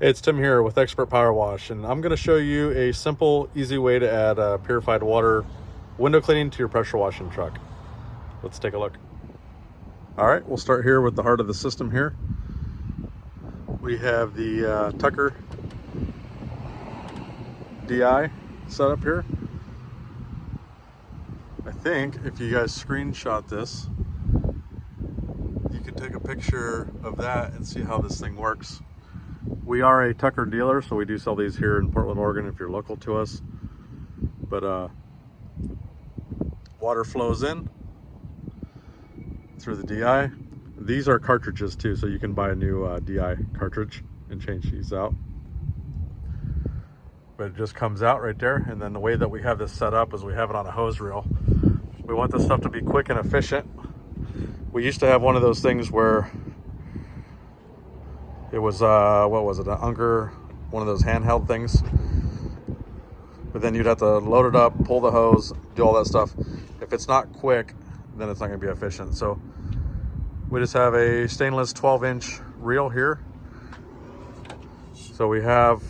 Hey, it's Tim here with Expert Power Wash, and I'm going to show you a simple, easy way to add purified water window cleaning to your pressure washing truck. Let's take a look. All right, we'll start here with the heart of the system here. We have the Tucker DI set up here. I think if you guys screenshot this, you can take a picture of that and see how this thing works. We are a Tucker dealer, so we do sell these here in Portland, Oregon if you're local to us. But water flows in through the DI. These are cartridges too, so you can buy a new DI cartridge and change these out. But it just comes out right there, and then the way that we have this set up is we have it on a hose reel. We want this stuff to be quick and efficient. We used to have one of those things where it was, what was it, an Unger, one of those handheld things. But then you'd have to load it up, pull the hose, do all that stuff. If it's not quick, then it's not gonna be efficient. So we just have a stainless 12-inch reel here. So we have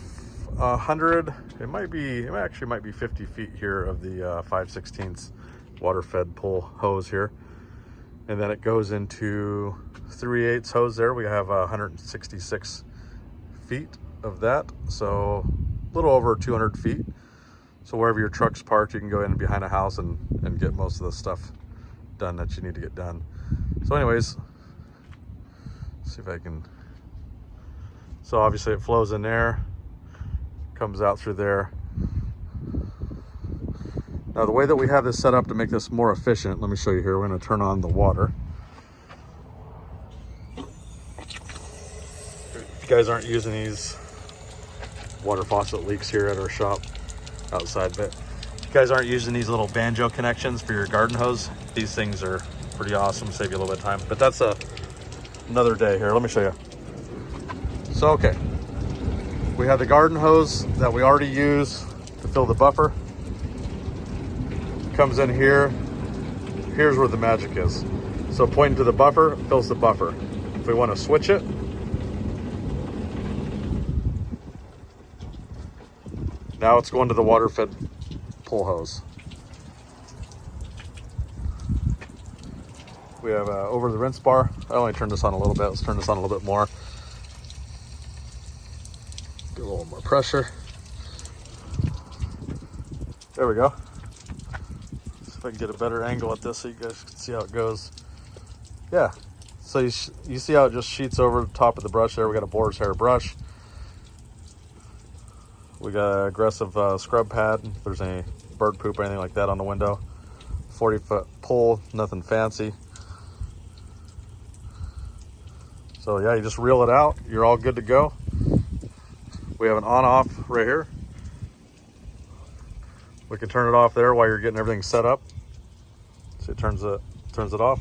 100, it actually might be 50 feet here of the 5/16 water-fed pull hose here. And then it goes into 3/8 hose there. We have 166 feet of that, so a little over 200 feet. So wherever your truck's parked, you can go in behind a house and get most of the stuff done that you need to get done. So anyways, see if I can, so obviously it flows in there, comes out through there. Now the way that we have this set up to make this more efficient, let me show you here. We're going to turn on the water. If you guys aren't using these, water faucet leaks here at our shop outside, but if you guys aren't using these little banjo connections for your garden hose, these things are pretty awesome, save you a little bit of time. But that's another day here. Let me show you. So okay, we have the garden hose that we already use to fill the buffer. Comes in here. Here's where the magic is. So pointing to the buffer, fills the buffer. If we want to switch it, now it's going to the water-fed pull hose. We have over the rinse bar. I only turned this on a little bit. Let's turn this on a little bit more. Get a little more pressure. There we go. If I can get a better angle at this so you guys can see how it goes. Yeah, so you see how it just sheets over the top of the brush there. We got a boar's hair brush. We got an aggressive scrub pad if there's any bird poop or anything like that on the window. 40-foot pull, nothing fancy. So yeah, you just reel it out, you're all good to go. We have an on-off right here. We can turn it off there while you're getting everything set up. So it turns it off.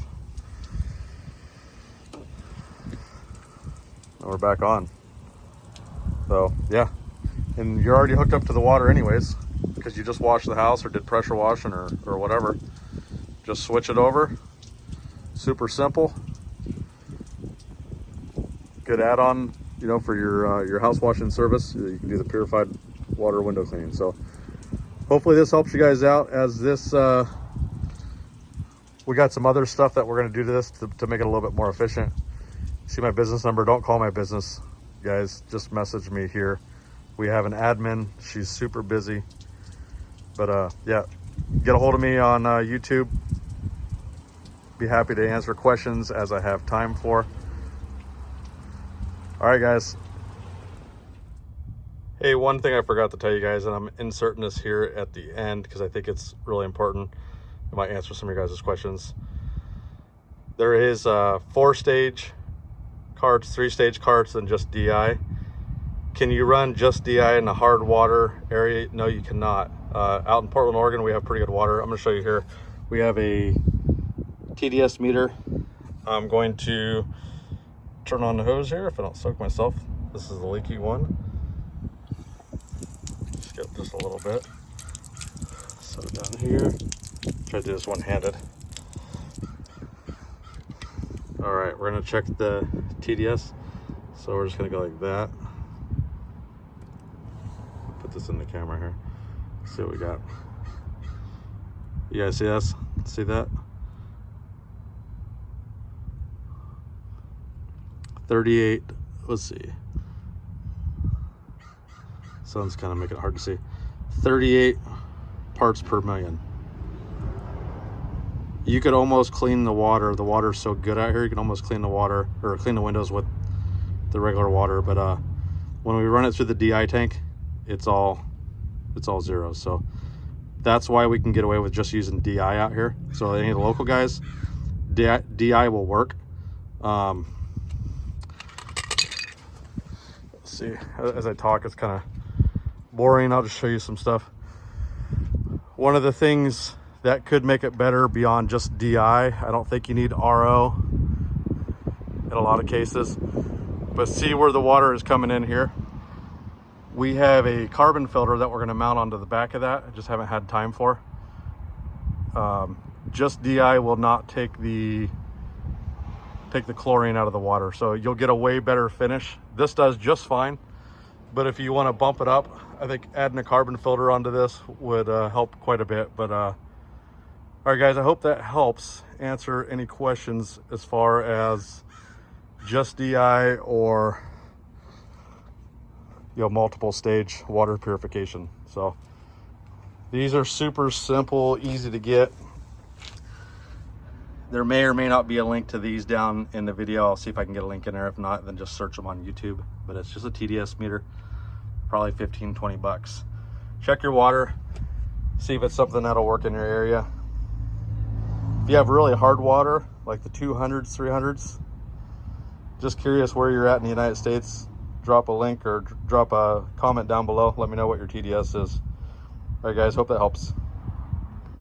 And we're back on. So yeah, and you're already hooked up to the water anyways, because you just washed the house or did pressure washing or whatever. Just switch it over. Super simple. Good add-on, you know, for your house washing service. You can do the purified water window cleaning. So hopefully this helps you guys out, as this, we got some other stuff that we're gonna do to this to make it a little bit more efficient. See my business number, don't call my business, guys, just message me here. We have an admin, she's super busy. But yeah, get a hold of me on YouTube. Be happy to answer questions as I have time for. All right, guys. Hey, one thing I forgot to tell you guys, and I'm inserting this here at the end because I think it's really important. It might answer some of your guys' questions. There is 4-stage carts, 3-stage carts, and just DI. Can you run just DI in the hard water area? No, you cannot. Out in Portland, Oregon, we have pretty good water. I'm gonna show you here. We have a TDS meter. I'm going to turn on the hose here if I don't soak myself. This is the leaky one. Skip just a little bit. Set it down here. Try to do this one-handed. All right, we're gonna check the TDS. So we're just gonna go like that. put this in the camera here. Let's see what we got. You guys see this? See that? 38, let's see. Sun's kind of making it hard to see. 38 parts per million. You could almost clean the water. The water's so good out here, you can almost clean the water or clean the windows with the regular water. But when we run it through the DI tank, it's all zero. So that's why we can get away with just using DI out here. So any of the local guys, DI will work. Let's see, as I talk, it's kind of boring. I'll just show you some stuff. One of the things that could make it better beyond just DI, I don't think you need RO in a lot of cases, but see where the water is coming in here? We have a carbon filter that we're going to mount onto the back of that. I just haven't had time for. Just DI will not take the chlorine out of the water, so you'll get a way better finish. This does just fine, but if you want to bump it up, I think adding a carbon filter onto this would help quite a bit. But all right guys, I hope that helps answer any questions as far as just DI or multiple stage water purification. So these are super simple, easy to get. There may or may not be a link to these down in the video. I'll see if I can get a link in there. If not, then just search them on YouTube. But it's just a TDS meter, probably 15-20 bucks. Check your water, see if it's something that'll work in your area. If you have really hard water, like the 200s, 300s, just curious where you're at in the United States, drop a link or drop a comment down below. Let me know what your TDS is. All right guys, hope that helps.